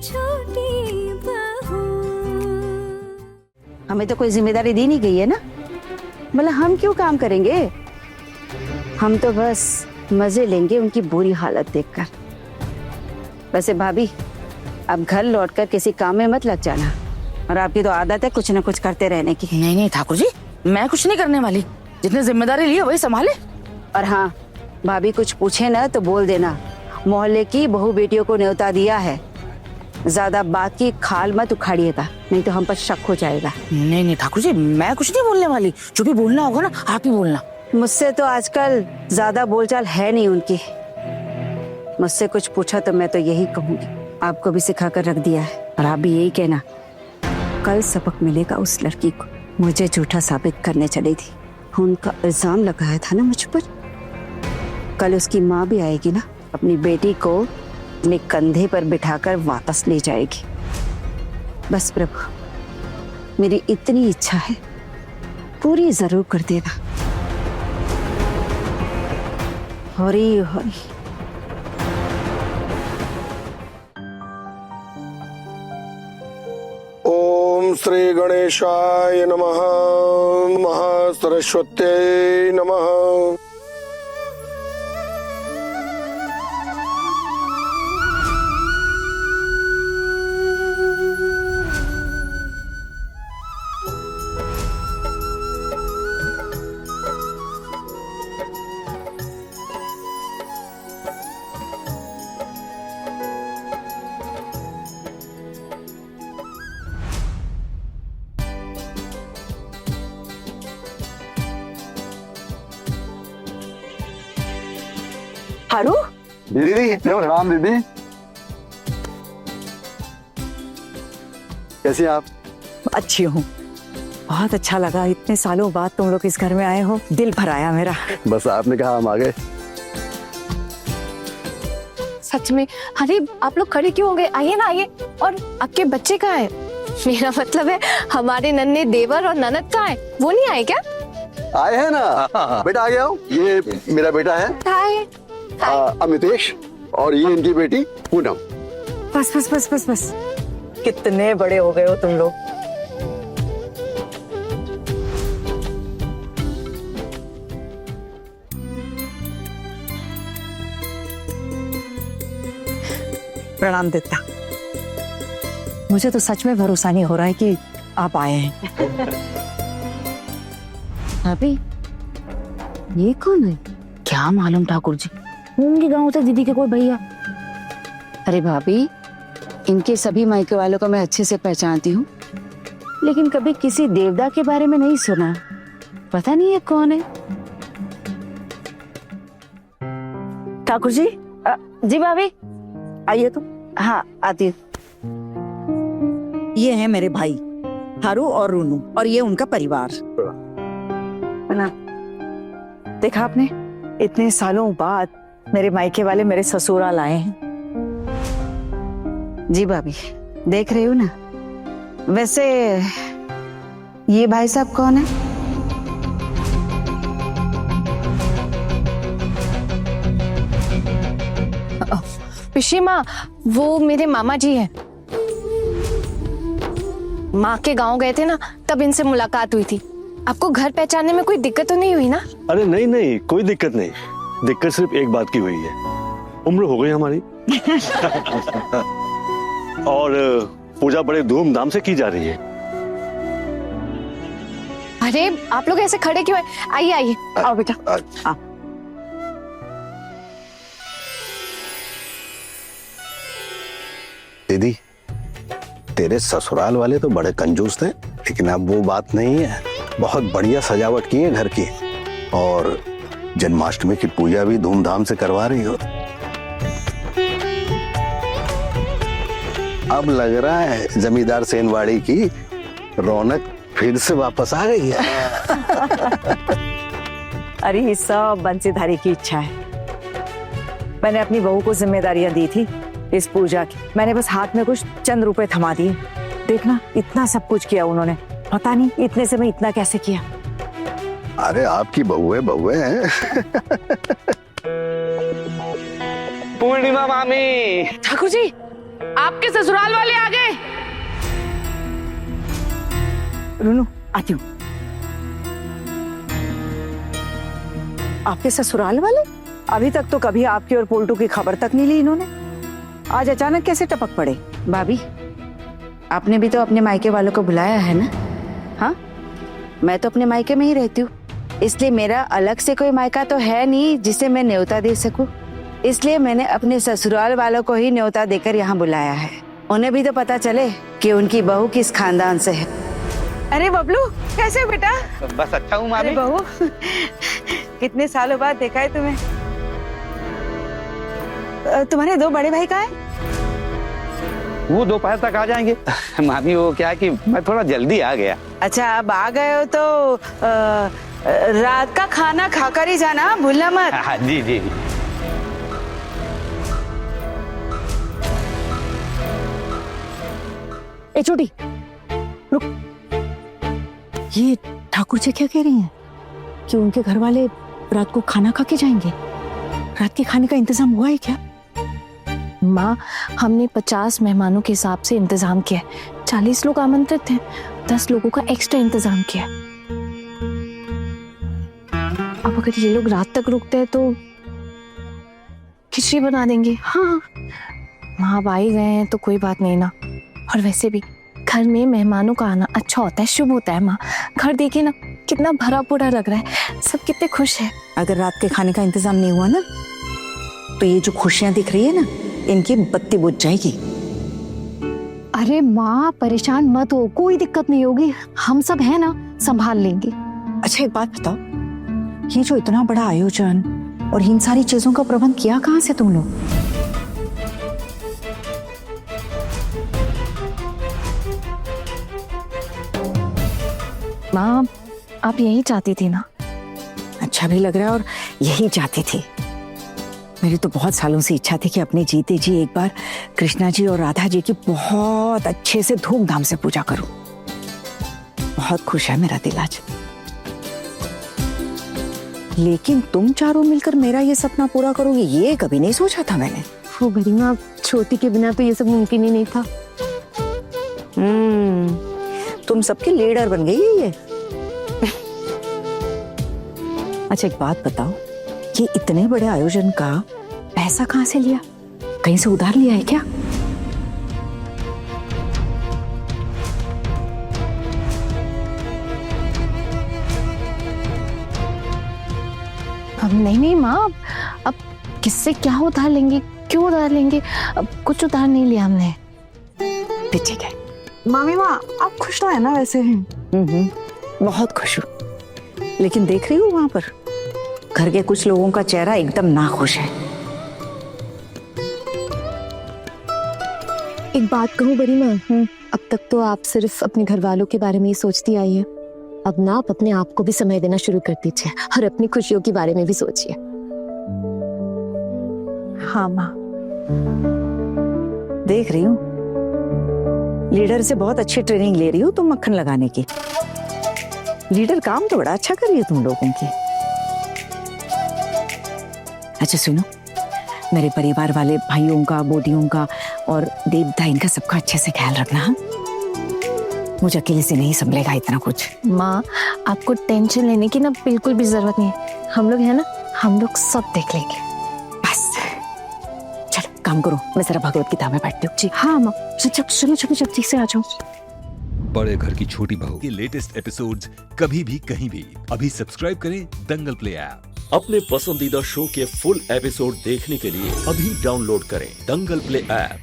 छोटी बहू। हमें तो कोई जिम्मेदारी दी नहीं गई है ना, मतलब हम क्यों काम करेंगे? हम तो बस मजे लेंगे उनकी बुरी हालत देखकर। वैसे भाभी, अब घर लौटकर किसी काम में मत लग जाना, और आपकी तो आदत है कुछ न कुछ करते रहने की। नहीं नहीं ठाकुर जी, मैं कुछ नहीं करने वाली, जितनी जिम्मेदारी ली है वही संभाले। और हाँ, भाभी कुछ पूछे ना तो बोल देना, मोहल्ले की बहू बेटियों को न्योता दिया है। ज्यादा बात की खाल मत उखाड़िएगा, नहीं तो हम पर शक हो जाएगा। नहीं नहीं ठाकुर जी, मैं कुछ नहीं बोलने वाली, जो भी बोलना होगा ना आप ही बोलना। मुझसे तो आजकल ज्यादा बोलचाल है नहीं उनकी। मुझसे कुछ पूछा तो मैं तो यही कहूंगी, आपको भी सिखा कर रख दिया है, और आप भी यही कहना। कल सबक मिलेगा उस लड़की को, मुझे झूठा साबित करने चली थी, उनका इल्जाम लगाया था ना मुझ पर। कल उसकी माँ भी आएगी ना, अपनी बेटी को अपने कंधे पर बिठाकर वापस ले जाएगी। बस प्रभु, मेरी इतनी इच्छा है, पूरी जरूर कर देना। हरी हरी। ओम श्री गणेशाय नमः, महासरस्वत्यै नमः। हारू, दीदी प्रणाम। दीदी कैसी हैं आप? अच्छी हूँ, बहुत अच्छा लगा, इतने सालों बाद तुम लोग इस घर में आए हो, दिल भर आया मेरा। बस आपने कहा हम आ गए। सच में? अरे आप लोग खड़े क्यों हो गए? आइए ना आइए। और आपके बच्चे कहाँ है? मेरा मतलब है हमारे नन्हे देवर और ननद कहाँ है? वो नहीं आए क्या? आए हैं ना, बेटा आ गया हो। ये मेरा बेटा है हाय। अमितेश, और ये इनकी बेटी पूनम। बस बस बस बस बस, कितने बड़े हो गए हो तुम लोग। प्रणाम दत्ता, मुझे तो सच में भरोसा नहीं हो रहा है कि आप आए हैं। भाभी, ये कौन है? क्या मालूम ठाकुर जी, होंगे गाँव से दीदी के कोई भैया। अरे भाभी, इनके सभी मायके वालों को मैं अच्छे से पहचानती हूँ, लेकिन कभी किसी देवदा के बारे में नहीं सुना। पता नहीं ये कौन है। ठाकुर जी। जी भाभी, आइए तुम। हाँ आती हूँ। ये हैं मेरे भाई हारू और रूनू, और ये उनका परिवार। देखा आपने, इतने सालों बाद मेरे मायके वाले मेरे ससुराल आए हैं। जी भाभी, देख रही हूँ ना। वैसे ये भाई साहब कौन है? पिशी माँ, वो मेरे मामा जी हैं। माँ के गांव गए थे ना, तब इनसे मुलाकात हुई थी। आपको घर पहचानने में कोई दिक्कत तो नहीं हुई ना? अरे नहीं नहीं, कोई दिक्कत नहीं। दिक्कत सिर्फ एक बात की हुई है, उम्र हो गई हमारी। और पूजा बड़े धूमधाम से की जा रही है। अरे आप लोग ऐसे खड़े क्यों हैं? आइए आइए। आओ बेटा, आओ। दीदी, तेरे ससुराल वाले तो बड़े कंजूस थे, लेकिन अब वो बात नहीं है। बहुत बढ़िया सजावट की है घर की, और जन्माष्टमी की पूजा भी धूमधाम से करवा रही हो। अब लग रहा है जमींदार सेनवाड़ी की रौनक फिर से वापस आ गई है। अरे ये सब बंसीधारी की इच्छा है। मैंने अपनी बहू को जिम्मेदारियां दी थी इस पूजा की, मैंने बस हाथ में कुछ चंद रुपए थमा दिए। देखना, इतना सब कुछ किया उन्होंने, पता नहीं इतने से मैं इतना कैसे किया। अरे आपकी बहुए बहुए हैं। पूर्णिमा मामी, ठाकुर जी, आपके ससुराल वाले आ गए। रुनू आती हूँ। आपके ससुराल वाले? अभी तक तो कभी आपकी और पोल्टू की खबर तक नहीं ली इन्होंने, आज अचानक कैसे टपक पड़े? भाभी, आपने भी तो अपने मायके वालों को बुलाया है ना? हाँ, मैं तो अपने मायके में ही रहती हूँ, इसलिए मेरा अलग से कोई मायका तो है नहीं जिसे मैं न्योता दे सकूं। इसलिए मैंने अपने ससुराल वालों को ही न्योता देकर यहाँ बुलाया है। उन्हें भी तो पता चले कि उनकी बहू किस खानदान से है। अरे बबलू, कैसे हो बेटा? बस अच्छा हूँ मामी। अरे बहू, कितने सालों बाद देखा है तुम्हें। तुम्हारे दो बड़े भाई कहाँ हैं? वो दोपहर तक आ जाएंगे। मामी वो क्या है कि मैं थोड़ा जल्दी आ गया। अच्छा, अब आ गए हो तो रात का खाना खाकर ही जाना, भूलना मत। हाँ जी जी। ए छोटी रुक, ये ठाकुर जी क्या कह रही हैं कि उनके घर वाले रात को खाना खा के जाएंगे? रात के खाने का इंतजाम हुआ है क्या? माँ, हमने 50 मेहमानों के हिसाब से इंतजाम किया है। 40 लोग आमंत्रित हैं, 10 लोगों का एक्स्ट्रा इंतजाम किया है। अब अगर ये लोग रात तक रुकते हैं तो खिचड़ी बना देंगे। हाँ माँ, अब आ ही गए हैं तो कोई बात नहीं ना। और वैसे भी घर में मेहमानों का आना अच्छा होता है, शुभ होता है। माँ, घर देखे ना कितना भरा पूरा लग रहा है, सब कितने खुश है। अगर रात के खाने का इंतजाम नहीं हुआ ना तो ये जो खुशियां दिख रही है ना, इनकी बत्ती बुझ जाएगी। अरे माँ, परेशान मत हो, कोई दिक्कत नहीं होगी, हम सब है ना, संभाल लेंगे। अच्छा एक बात बताओ, ये जो इतना बड़ा आयोजन और इन सारी चीजों का प्रबंध किया कहाँ से तुम लोग? माँ, आप यही चाहती थी ना? अच्छा भी लग रहा है, और यही चाहती थी। मेरी तो बहुत सालों से इच्छा थी कि अपने जीते जी एक बार कृष्णा जी और राधा जी की बहुत अच्छे से धूमधाम से पूजा करूं। बहुत खुश है मेरा दिल आज। लेकिन तुम चारों मिलकर मेरा ये सपना पूरा करोगे, ये कभी नहीं सोचा था मैंने। वो गरिमा, छोटी के बिना तो ये सब मुमकिन ही नहीं था। तुम सबके लीडर बन गई है ये। अच्छा एक बात बताओ, ये इतने बड़े आयोजन का पैसा कहाँ से लिया? कहीं से उधार लिया है क्या? अब नहीं माँ, अब किससे क्या उधार लेंगे, क्यों उधार लेंगे? अब कुछ उधार नहीं लिया हमने। ठीक है मामी माँ, आप खुश तो है ना वैसे? बहुत खुश हूँ, लेकिन देख रही हूँ वहां पर घर के कुछ लोगों का चेहरा एकदम नाखुश है। एक बात कहूँ गरिमा, अब तक तो आप सिर्फ अपने घर वालों के बारे में ही सोचती आई है। अब ना आप अपने आप को भी समय देना शुरू कर दीजिए और अपनी खुशियों के बारे में भी सोचिए। हाँ माँ, देख रही हूँ लीडर से बहुत अच्छी ट्रेनिंग ले रही हो तुम मक्खन लगाने की। लीडर काम तो बड़ा अच्छा कर रही है तुम लोगों की। अच्छा सुनो, मेरे परिवार वाले भाइयों का, बोटियों का और देवता, इनका सबका अच्छे से ख्याल रखना। हाँ, मुझे अकेले से नहीं संभलेगा इतना कुछ। माँ, आपको टेंशन लेने की ना बिल्कुल भी जरूरत नहीं है। हम लोग है ना, हम लोग सब देख लेंगे। बस चलो काम करो, मैं जरा भगवत गीता में बैठती हूँ। जी हाँ माँ, चलो जल्दी से आ जाओ। बड़े घर की छोटी बहू के लेटेस्ट एपिसोड्स कभी भी कहीं भी अभी सब्सक्राइब करें दंगल प्ले ऐप। अपने पसंदीदा शो के फुल एपिसोड देखने के लिए अभी डाउनलोड करें दंगल प्ले ऐप।